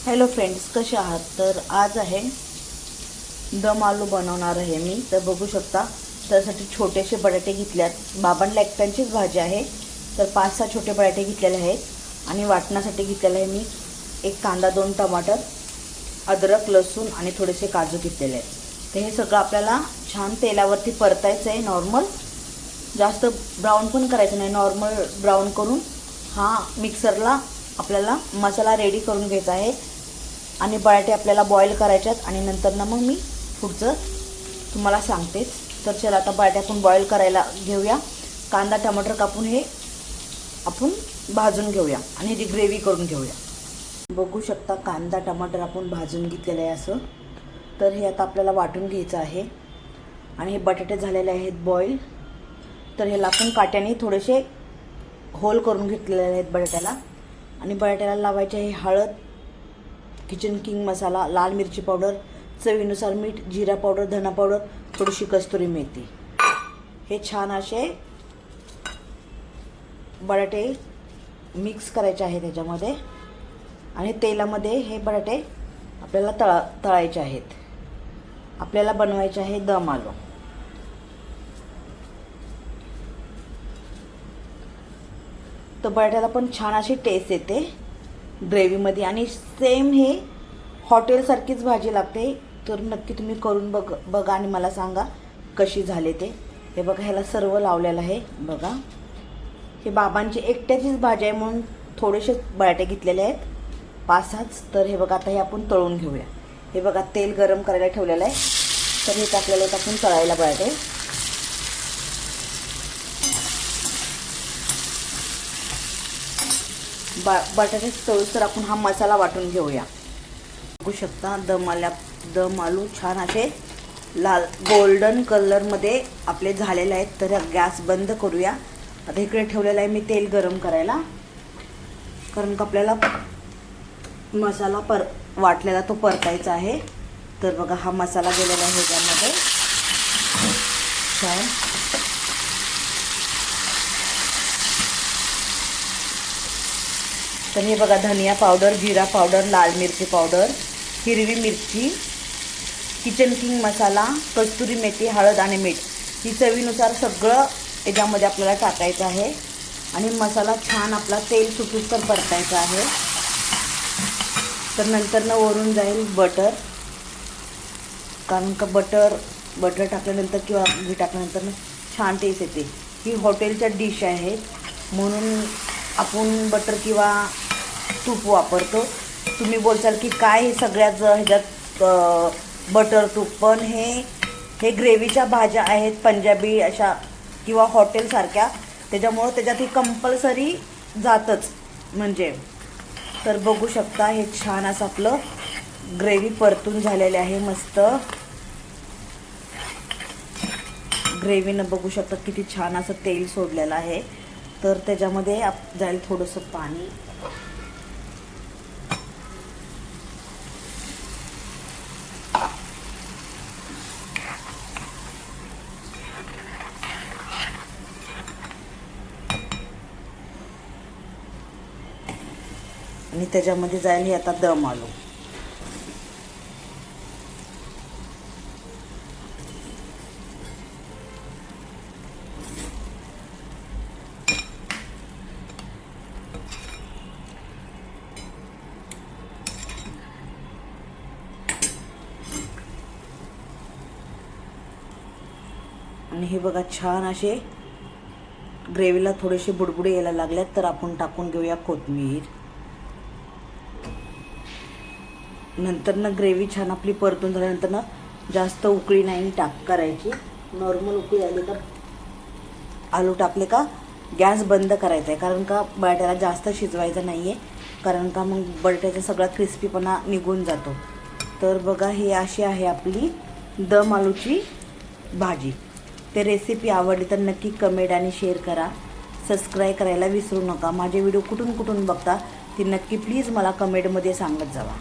Hello friends, कसे आहात? तर आज आहे दम आलू बनवणार आहे मी. तर बघू शकता, त्यासाठी छोटेसे बटाटे घेतल्यात. बाबांना एकट्यांचीच भाजी आहे, तर 5-6 छोटे बटाटे घेतलेले आहेत आणि वाटण्यासाठी घेतलेले आहे मी एक कांदा, 2 टमाटर, अद्रक, लसूण आणि थोडेसे काजू घेतलेले आहेत. तर हे सगळं आपल्याला छान तेलावरती परतायचं आहे. नॉर्मल, जास्त ब्राऊन पण करायचं नाही, नॉर्मल ब्राऊन करून हा मिक्सरला आपल्याला मसाला रेडी करून घ्यायचा आहे. आणि बटाटे आपल्याला बॉईल करायच्यात आणि नंतर ना मग मी पुढचं तुम्हाला सांगतेच. तर चला आता बटाटे आपण बॉईल करायला घेऊया. कांदा, टमाटर कापून हे आपण भाजून घेऊया आणि ह्याची ग्रेव्ही करून घेऊया. बघू शकता, कांदा टमाटर आपण भाजून घेतलेलं आहे असं. तर हे आता आपल्याला वाटून घ्यायचं आहे. आणि हे बटाटे झालेले आहेत बॉईल. तर ह्याला आपण काट्याने थोडेसे होल करून घेतलेले आहेत बटाट्याला. आणि बटाट्याला लावायचे आहे हळद, किचन किंग मसाला, लाल मिरची पावडर, चवीनुसार मीठ, जिरा पावडर, धना पावडर, थोडीशी कस्तुरी मेथी. हे छान असे बटाटे मिक्स करायचे आहे त्याच्यामध्ये. आणि तेलामध्ये हे बटाटे आपल्याला तळायचे आहेत. आपल्याला बनवायचे आहे दम आलू. तर बटाट्याला पण छान अशी टेस्ट येते ग्रेव्हीमध्ये आणि सेम हे हॉटेलसारखीच भाजी लागते. तर नक्की तुम्ही करून बघा आणि मला सांगा कशी झाले ते. हे बघा, ह्याला सर्व लावलेलं आहे. बघा, हे बाबांची एकट्याचीच भाजी आहे म्हणून थोडेसे बटाटे घेतलेले आहेत, 5-6. तर हे बघा, आता हे आपण तळून घेऊया. हे बघा, तेल गरम करायला ठेवलेलं आहे. तर हे टाकलेलं आहे आपण तळायला बटाटे. बटाटे तळूस्तर आपण हा मसाला वाटून घेऊया. बघू शकता, दम आलू छान असे लाल गोल्डन कलरमध्ये आपले झालेले आहेत. तर गॅस बंद करूया. आता इकडे ठेवलेलं आहे मी तेल गरम करायला, कारण का आपल्याला मसाला वाटलेला तो परतायचा आहे. तर बघा, हा मसाला गेलेला आहे त्यामध्ये छान. तर हे बघा, धनिया पावडर, जिरा पावडर, लाल मिरची पावडर, हिरवी मिरची, किचन किंग मसाला, कस्तुरी मेथी, हळद आणि मीठ ही चवीनुसार सगळं याच्यामध्ये आपल्याला टाकायचं आहे. आणि मसाला छान आपला तेल सुटूस्तर परतायचा आहे. तर नंतर ना वरून जाईल बटर, कारण का बटर टाकल्यानंतर किंवा घी टाकल्यानंतर ना छान टेस्ट येते. ही हॉटेलच्या डिश आहे म्हणून आपण बटर किंवा तूप वापरतो. तुम्ही बोलचाल की काय हे सगळ्याच ह्याच्यात बटर तूप, पण हे ग्रेव्हीच्या भाज्या आहेत पंजाबी अशा किंवा हॉटेलसारख्या, त्याच्यामुळं त्याच्यात ही कंपल्सरी जातच म्हणजे. तर बघू शकता, हे छान असं आपलं ग्रेव्ही परतून झालेले आहे. मस्त ग्रेव्हीनं बघू शकता किती छान असं तेल सोडलेलं आहे. तर त्याच्यामध्ये जाईल थोडंसं पाणी. आणि त्याच्यामध्ये जाईल हे आता दम आलू. आणि हे बघा, छान असे ग्रेव्हीला थोडेसे बुडबुडे यायला लागल्यात. तर आपण टाकून घेऊया कोथिंबीर. नंतर ना ग्रेव्ही छान आपली परतून झाल्यानंतर ना जास्त उकळी नाही करायची. नॉर्मल उकळी आली का आलू टाकले का गॅस बंद करायचा आहे, कारण का बटाट्याला जास्त शिजवायचं नाही आहे, कारण का मग बटाट्याचा सगळा क्रिस्पीपणा निघून जातो. तर बघा, हे अशी आहे आपली दम आलूची भाजी. ते रेसिपी आवडली तर नक्की कमेंट आणि शेअर करा. सबस्क्राईब करायला विसरू नका. माझे व्हिडिओ कुठून बघता ते नक्की प्लीज मला कमेंटमध्ये सांगत जावा.